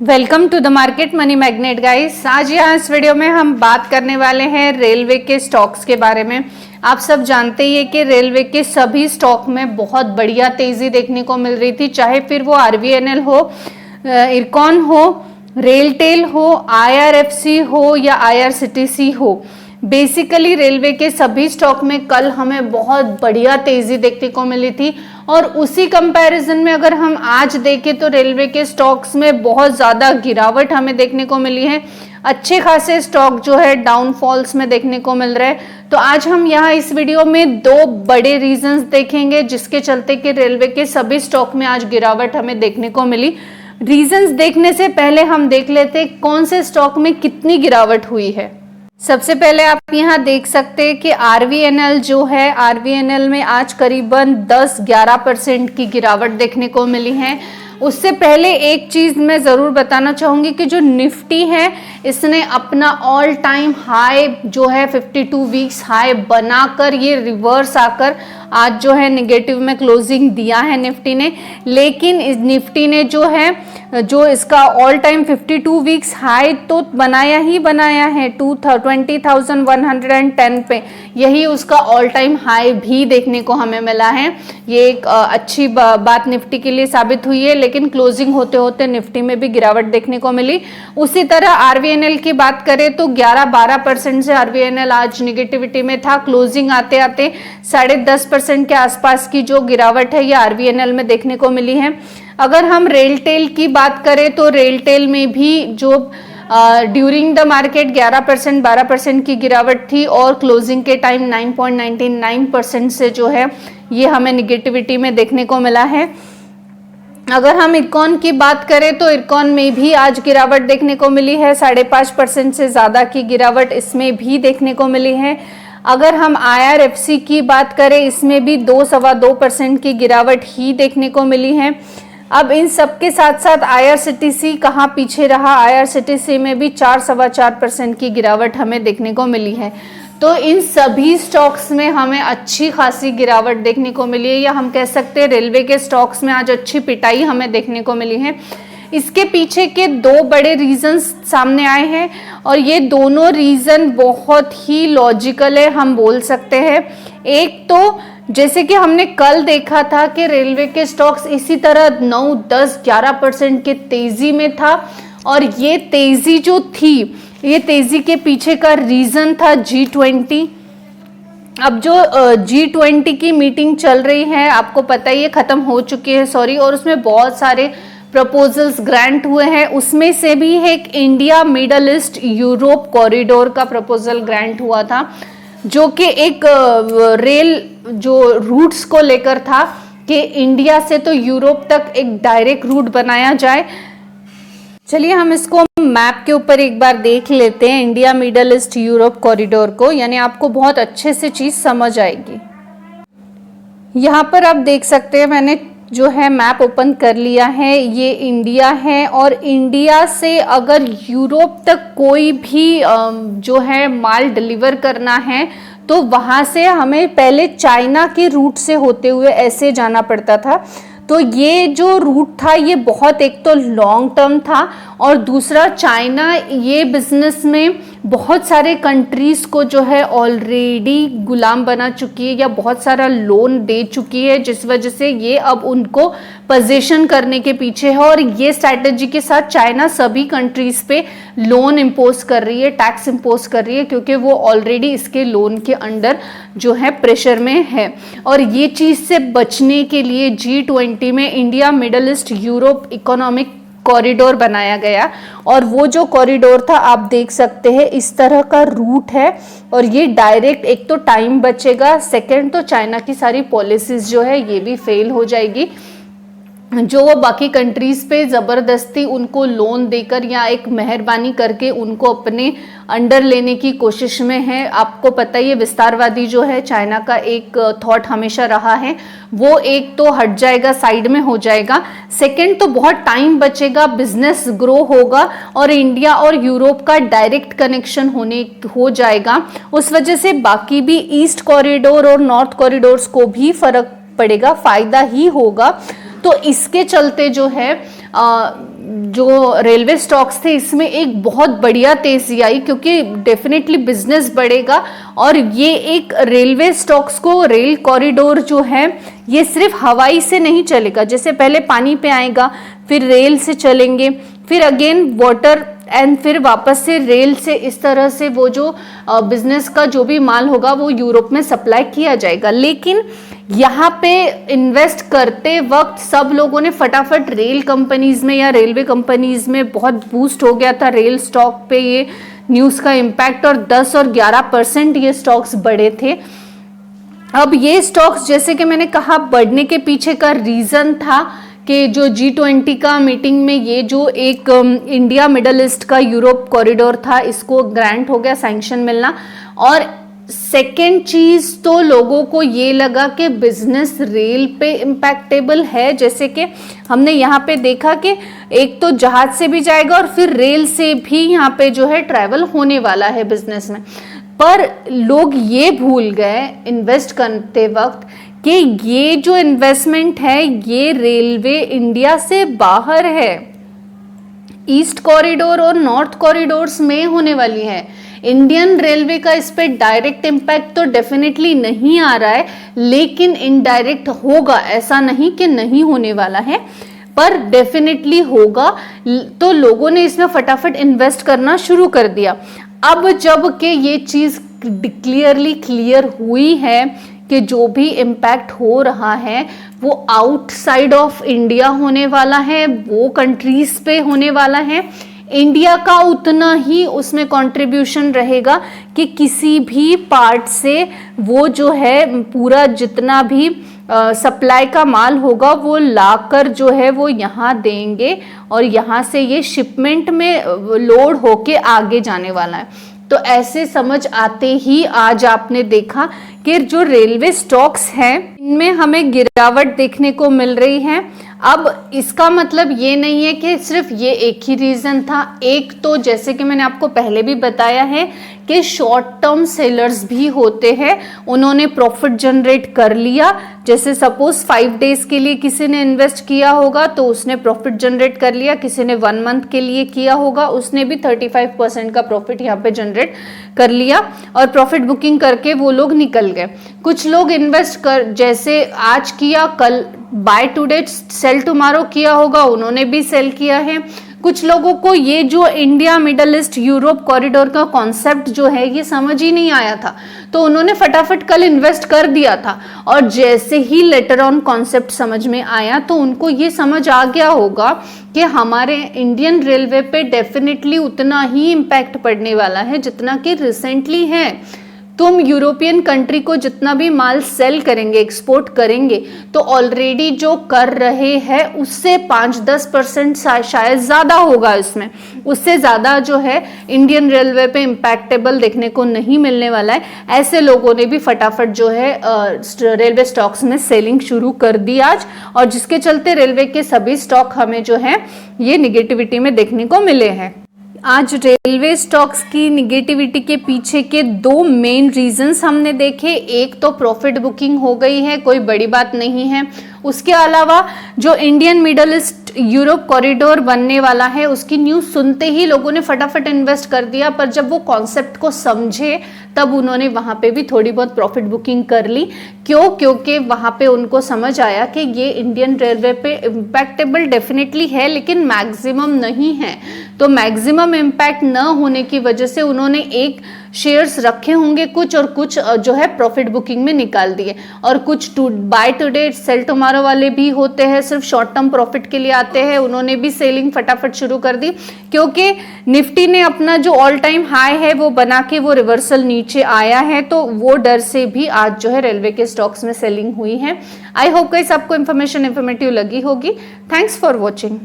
Welcome to the market money magnet guys. आज यहाँ इस वीडियो में हम बात करने वाले हैं रेलवे के स्टॉक्स के बारे में। आप सब जानते ही हैं कि रेलवे के सभी स्टॉक में बहुत बढ़िया तेजी देखने को मिल रही थी, चाहे फिर वो आरवीएनएल हो, इरकॉन हो, रेलटेल हो, आईआरएफसी हो या आईआरसीटीसी हो। बेसिकली रेलवे के सभी स्टॉक में कल हमें बहुत बढ़िया तेजी देखने को मिली थी और उसी कंपैरिजन में अगर हम आज देखें तो रेलवे के स्टॉक्स में बहुत ज़्यादा गिरावट हमें देखने को मिली है। अच्छे खासे स्टॉक जो है डाउनफॉल्स में देखने को मिल रहे हैं। तो आज हम यहाँ इस वीडियो में दो बड़े रीजंस देखेंगे जिसके चलते कि रेलवे के सभी स्टॉक में आज गिरावट हमें देखने को मिली। रीजंस देखने से पहले हम देख लेते हैं कौन से स्टॉक में कितनी गिरावट हुई है। सबसे पहले आप यहाँ देख सकते हैं कि आरवीएनएल जो है, आरवीएनएल में आज करीबन 10-11% की गिरावट देखने को मिली है। उससे पहले एक चीज़ मैं ज़रूर बताना चाहूँगी कि जो निफ्टी है इसने अपना ऑल टाइम हाई जो है 52 वीक्स हाई बनाकर ये रिवर्स आकर आज जो है नेगेटिव में क्लोजिंग दिया है निफ्टी ने। लेकिन इस निफ्टी ने जो इसका ऑल टाइम 52 वीक्स हाई तो बनाया ही बनाया है 20,110 पे, यही उसका ऑल टाइम हाई भी देखने को हमें मिला है। ये एक अच्छी बात निफ्टी के लिए साबित हुई है, लेकिन क्लोजिंग होते होते निफ्टी में भी गिरावट देखने को मिली। उसी तरह आरवीएनएल की बात करें तो 11-12% से आरवीएनएल आज निगेटिविटी में था। क्लोजिंग आते आते 10.5% के आसपास की जो गिरावट है ये आरवीएनएल में देखने को मिली है। अगर हम रेलटेल की बात करें तो रेलटेल में भी जो ड्यूरिंग द मार्केट 11% 12% की गिरावट थी और क्लोजिंग के टाइम 9.99% से जो है ये हमें निगेटिविटी में देखने को मिला है। अगर हम इरकॉन की बात करें तो इरकॉन में भी आज गिरावट देखने को मिली है, 5.5% से ज़्यादा की गिरावट इसमें भी देखने को मिली है। अगर हम आईआरएफसी की बात करें इसमें भी 2-2.25% की गिरावट ही देखने को मिली है। अब इन सब के साथ साथ आईआरसीटीसी कहाँ पीछे रहा, आईआरसीटीसी में भी 4-4.25% की गिरावट हमें देखने को मिली है। तो इन सभी स्टॉक्स में हमें अच्छी खासी गिरावट देखने को मिली है, या हम कह सकते हैं रेलवे के स्टॉक्स में आज अच्छी पिटाई हमें देखने को मिली है। इसके पीछे के दो बड़े रीजंस सामने आए हैं और ये दोनों रीजन बहुत ही लॉजिकल है, हम बोल सकते हैं। एक तो जैसे कि हमने कल देखा था कि रेलवे के स्टॉक्स इसी तरह 9-10-11% के तेजी में था और ये तेजी जो थी, ये तेजी के पीछे का रीजन था G20। अब जो G20 की मीटिंग चल रही है, आपको पता ही है खत्म हो चुकी है और उसमें बहुत सारे प्रपोजल्स ग्रांट हुए हैं। उसमें से भी एक India middle east Europe corridor का प्रपोजल ग्रांट हुआ था, जो कि एक रेल जो रूट्स को लेकर था कि इंडिया से तो यूरोप तक एक डायरेक्ट रूट बनाया जाए। चलिए हम इसको मैप के ऊपर एक बार देख लेते हैं, India middle east Europe corridor को, यानी आपको बहुत अच्छे से चीज समझ आएगी। यहाँ पर आप देख सकते हैं मैंने जो है मैप ओपन कर लिया है। ये इंडिया है और इंडिया से अगर यूरोप तक कोई भी जो है माल डिलीवर करना है तो वहाँ से हमें पहले चाइना के रूट से होते हुए ऐसे जाना पड़ता था। तो ये जो रूट था ये बहुत एक तो लॉन्ग टर्म था और दूसरा चाइना ये बिजनेस में बहुत सारे कंट्रीज को जो है ऑलरेडी गुलाम बना चुकी है या बहुत सारा लोन दे चुकी है, जिस वजह से ये अब उनको पोजीशन करने के पीछे है और ये स्ट्रैटेजी के साथ चाइना सभी कंट्रीज पे लोन इम्पोज कर रही है, टैक्स इम्पोज कर रही है, क्योंकि वो ऑलरेडी इसके लोन के अंडर जो है प्रेशर में है। और ये चीज़ से बचने के लिए G20 में India middle east Europe economic corridor बनाया गया और वो जो कॉरिडोर था आप देख सकते हैं इस तरह का रूट है और ये डायरेक्ट, एक तो टाइम बचेगा, सेकंड तो चाइना की सारी पॉलिसीज जो है ये भी फेल हो जाएगी, जो वो बाकी कंट्रीज पे ज़बरदस्ती उनको लोन देकर या एक मेहरबानी करके उनको अपने अंडर लेने की कोशिश में है। आपको पता ही है विस्तारवादी जो है चाइना का एक थॉट हमेशा रहा है, वो एक तो हट जाएगा, साइड में हो जाएगा, सेकंड तो बहुत टाइम बचेगा, बिजनेस ग्रो होगा और इंडिया और यूरोप का डायरेक्ट कनेक्शन हो जाएगा। उस वजह से बाकी भी ईस्ट कॉरिडोर और नॉर्थ कॉरिडोर्स को भी फर्क पड़ेगा, फायदा ही होगा। तो इसके चलते जो है जो रेलवे स्टॉक्स थे इसमें एक बहुत बढ़िया तेजी आई, क्योंकि डेफिनेटली बिजनेस बढ़ेगा। और ये एक रेलवे स्टॉक्स को, रेल कॉरिडोर जो है ये सिर्फ हवाई से नहीं चलेगा, जैसे पहले पानी पे आएगा, फिर रेल से चलेंगे, फिर अगेन वाटर एंड फिर वापस से रेल से, इस तरह से वो जो बिजनेस का जो भी माल होगा वो यूरोप में सप्लाई किया जाएगा। लेकिन यहाँ पे इन्वेस्ट करते वक्त सब लोगों ने फटाफट रेल कंपनीज में या रेलवे कंपनीज में, बहुत बूस्ट हो गया था रेल स्टॉक पे ये न्यूज़ का इम्पैक्ट, और 10 और 11% ये स्टॉक्स बढ़े थे। अब ये स्टॉक्स जैसे कि मैंने कहा बढ़ने के पीछे का रीज़न था कि जो G20 का मीटिंग में ये जो एक इंडिया मिडल ईस्ट का यूरोप कॉरिडोर था, इसको ग्रांट हो गया सैंक्शन मिलना। और सेकेंड चीज तो लोगों को ये लगा कि बिजनेस रेल पे इम्पैक्टेबल है, जैसे कि हमने यहाँ पे देखा कि एक तो जहाज से भी जाएगा और फिर रेल से भी यहाँ पे जो है ट्रैवल होने वाला है बिजनेस में। पर लोग ये भूल गए इन्वेस्ट करते वक्त कि ये जो इन्वेस्टमेंट है ये रेलवे इंडिया से बाहर है, ईस्ट कॉरिडोर और नॉर्थ कॉरिडोर्स में होने वाली है। इंडियन रेलवे का इस पे डायरेक्ट इम्पैक्ट तो डेफिनेटली नहीं आ रहा है, लेकिन इनडायरेक्ट होगा, ऐसा नहीं कि नहीं होने वाला है, पर डेफिनेटली होगा। तो लोगों ने इसमें फटाफट इन्वेस्ट करना शुरू कर दिया। अब जब कि ये चीज क्लियरली क्लियर हुई है कि जो भी इम्पैक्ट हो रहा है वो आउटसाइड ऑफ इंडिया होने वाला है, वो कंट्रीज पे होने वाला है, इंडिया का उतना ही उसमें कंट्रीब्यूशन रहेगा कि किसी भी पार्ट से वो जो है पूरा जितना भी सप्लाई का माल होगा वो लाकर जो है वो यहाँ देंगे और यहाँ से ये शिपमेंट में लोड होके आगे जाने वाला है। तो ऐसे समझ आते ही आज आपने देखा कि जो रेलवे स्टॉक्स हैं इनमें हमें गिरावट देखने को मिल रही है। अब इसका मतलब ये नहीं है कि सिर्फ ये एक ही रीज़न था। एक तो जैसे कि मैंने आपको पहले भी बताया है कि शॉर्ट टर्म सेलर्स भी होते हैं, उन्होंने प्रॉफिट जनरेट कर लिया। जैसे सपोज 5 डेज के लिए किसी ने इन्वेस्ट किया होगा तो उसने प्रॉफिट जनरेट कर लिया, किसी ने 1 मंथ के लिए किया होगा उसने भी 35% का प्रॉफिट यहाँ पे जनरेट कर लिया और प्रॉफिट बुकिंग करके वो लोग निकल गए। कुछ लोग इन्वेस्ट कर जैसे आज किया, कल बाय टुडे सेल टुमारो किया होगा, उन्होंने भी सेल किया है। कुछ लोगों को ये जो India middle east Europe corridor का कॉन्सेप्ट जो है ये समझ ही नहीं आया था, तो उन्होंने फटाफट कल इन्वेस्ट कर दिया था और जैसे ही लेटर ऑन कॉन्सेप्ट समझ में आया तो उनको ये समझ आ गया होगा कि हमारे इंडियन रेलवे पे डेफिनेटली उतना ही इम्पैक्ट पड़ने वाला है जितना कि रिसेंटली है। तुम यूरोपियन कंट्री को जितना भी माल सेल करेंगे, एक्सपोर्ट करेंगे, तो ऑलरेडी जो कर रहे हैं उससे 5-10% शायद ज़्यादा होगा इसमें, उससे ज़्यादा जो है इंडियन रेलवे पे इम्पैक्टेबल देखने को नहीं मिलने वाला है। ऐसे लोगों ने भी फटाफट जो है रेलवे स्टॉक्स में सेलिंग शुरू कर दी आज, और जिसके चलते रेलवे के सभी स्टॉक हमें जो है ये निगेटिविटी में देखने को मिले हैं। आज रेलवे स्टॉक्स की निगेटिविटी के पीछे के 2 मेन रीजंस हमने देखे। एक तो प्रॉफिट बुकिंग हो गई है, कोई बड़ी बात नहीं है। उसके अलावा जो Indian middle east Europe corridor बनने वाला है उसकी न्यूज़ सुनते ही लोगों ने फटाफट इन्वेस्ट कर दिया, पर जब वो कॉन्सेप्ट को समझे तब उन्होंने वहाँ पे भी थोड़ी बहुत प्रॉफिट बुकिंग कर ली। क्यों? क्योंकि वहाँ पे उनको समझ आया कि ये इंडियन रेलवे पे इम्पैक्टेबल डेफिनेटली है लेकिन मैक्सिमम नहीं है। तो मैक्सिमम इम्पैक्ट न होने की वजह से उन्होंने एक शेयर्स रखे होंगे कुछ, और कुछ जो है प्रॉफिट बुकिंग में निकाल दिए, और कुछ बाय टुडे सेल टुमारो वाले भी होते हैं, सिर्फ शॉर्ट टर्म प्रॉफिट के लिए आते हैं, उन्होंने भी सेलिंग फटाफट शुरू कर दी। क्योंकि निफ्टी ने अपना जो ऑल टाइम हाई है वो बना के वो रिवर्सल नीचे आया है, तो वो डर से भी आज जो है रेलवे के स्टॉक्स में सेलिंग हुई है। आई होप गाइस आपको इन्फॉर्मेशन इन्फॉर्मेटिव लगी होगी। Thanks for watching.